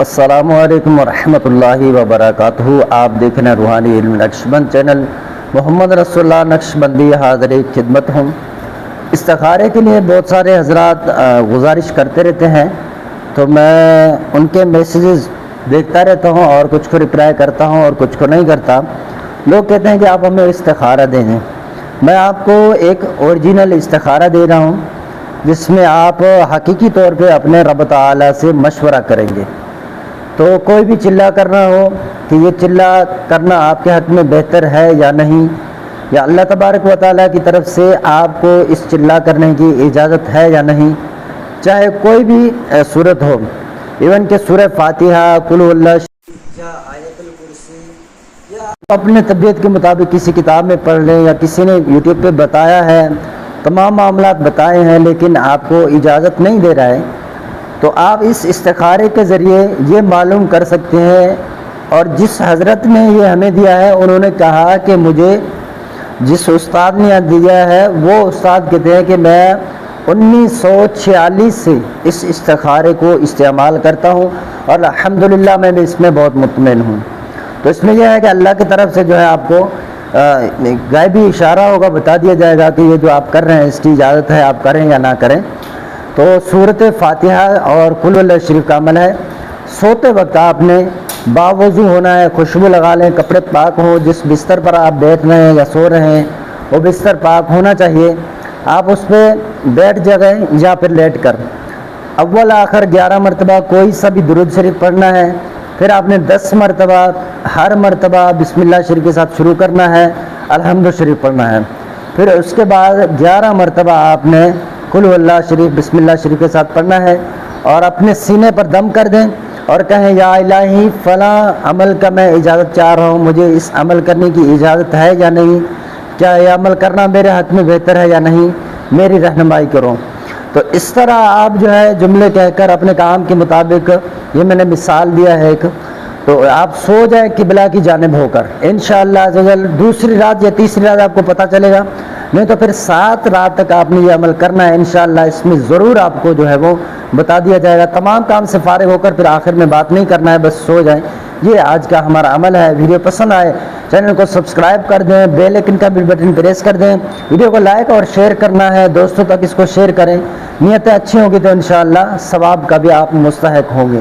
السلام علیکم ورحمۃ اللہ وبرکاتہ۔ آپ دیکھ رہے ہیں روحانی علم نقشبند چینل۔ محمد رسول اللہ نقشبندی حاضر خدمت ہوں۔ استخارے کے لیے بہت سارے حضرات گزارش کرتے رہتے ہیں، تو میں ان کے میسیجز دیکھتا رہتا ہوں اور کچھ کو رپلائی کرتا ہوں اور کچھ کو نہیں کرتا۔ لوگ کہتے ہیں کہ آپ ہمیں استخارہ دیں۔ میں آپ کو ایک اوریجنل استخارہ دے رہا ہوں، جس میں آپ حقیقی طور پہ اپنے رب تعالیٰ سے مشورہ کریں گے۔ تو کوئی بھی چلہ کرنا ہو کہ یہ چلہ کرنا آپ کے حق میں بہتر ہے یا نہیں، یا اللہ تبارک و تعالیٰ کی طرف سے آپ کو اس چلہ کرنے کی اجازت ہے یا نہیں، چاہے کوئی بھی صورت ہو، ایون کہ سورہ فاتحہ، قل هو اللہ یا آیت الکرسی، یا آپ اپنے طبیعت کے مطابق کسی کتاب میں پڑھ لیں یا کسی نے یوٹیوب پہ بتایا ہے، تمام معاملات بتائے ہیں لیکن آپ کو اجازت نہیں دے رہا ہے، تو آپ اس استخارے کے ذریعے یہ معلوم کر سکتے ہیں۔ اور جس حضرت نے یہ ہمیں دیا ہے، انہوں نے کہا کہ مجھے جس استاد نے دیا ہے وہ استاد کہتے ہیں کہ میں 1946 سے اس استخارے کو استعمال کرتا ہوں اور الحمدللہ میں اس میں بہت مطمئن ہوں۔ تو اس میں یہ ہے کہ اللہ کی طرف سے جو ہے آپ کو غیبی اشارہ ہوگا، بتا دیا جائے گا کہ یہ جو آپ کر رہے ہیں اس کی اجازت ہے، آپ کریں یا نہ کریں۔ تو سورۃ فاتحہ اور قل هو اللہ شریف کا عمل ہے۔ سوتے وقت آپ نے باوضو ہونا ہے، خوشبو لگا لیں، کپڑے پاک ہوں، جس بستر پر آپ بیٹھ رہے ہیں یا سو رہے ہیں وہ بستر پاک ہونا چاہیے۔ آپ اس پہ بیٹھ جگہیں یا پھر لیٹ کر اول آخر 11 مرتبہ کوئی سا بھی درود شریف پڑھنا ہے۔ پھر آپ نے 10 مرتبہ ہر مرتبہ بسم اللہ شریف کے ساتھ شروع کرنا ہے، الحمد شریف پڑھنا ہے۔ پھر اس کے بعد 11 مرتبہ آپ نے قل هو اللہ شریف بسم اللہ شریف کے ساتھ پڑھنا ہے، اور اپنے سینے پر دم کر دیں اور کہیں یا الہی فلاں عمل کا میں اجازت چاہ رہا ہوں، مجھے اس عمل کرنے کی اجازت ہے یا نہیں، کیا یہ عمل کرنا میرے حق میں بہتر ہے یا نہیں، میری رہنمائی کرو۔ تو اس طرح آپ جو ہے جملے کہہ کر اپنے کام کے مطابق، یہ میں نے مثال دیا ہے ایک، تو آپ سو جائیں قبلہ کی جانب ہو کر، انشاءاللہ عزوجل دوسری رات یا تیسری رات آپ کو پتہ چلے گا، نہیں تو پھر 7 رات تک آپ نے یہ عمل کرنا ہے۔ انشاءاللہ اس میں ضرور آپ کو جو ہے وہ بتا دیا جائے گا۔ تمام کام سے فارغ ہو کر پھر آخر میں بات نہیں کرنا ہے، بس سو جائیں۔ یہ آج کا ہمارا عمل ہے۔ ویڈیو پسند آئے چینل کو سبسکرائب کر دیں، بیل آئکن کا بل بٹن پریس کر دیں، ویڈیو کو لائک اور شیئر کرنا ہے، دوستوں تک اس کو شیئر کریں۔ نیتیں اچھی ہوگی تو انشاءاللہ ثواب کا بھی آپ مستحق ہوں گے۔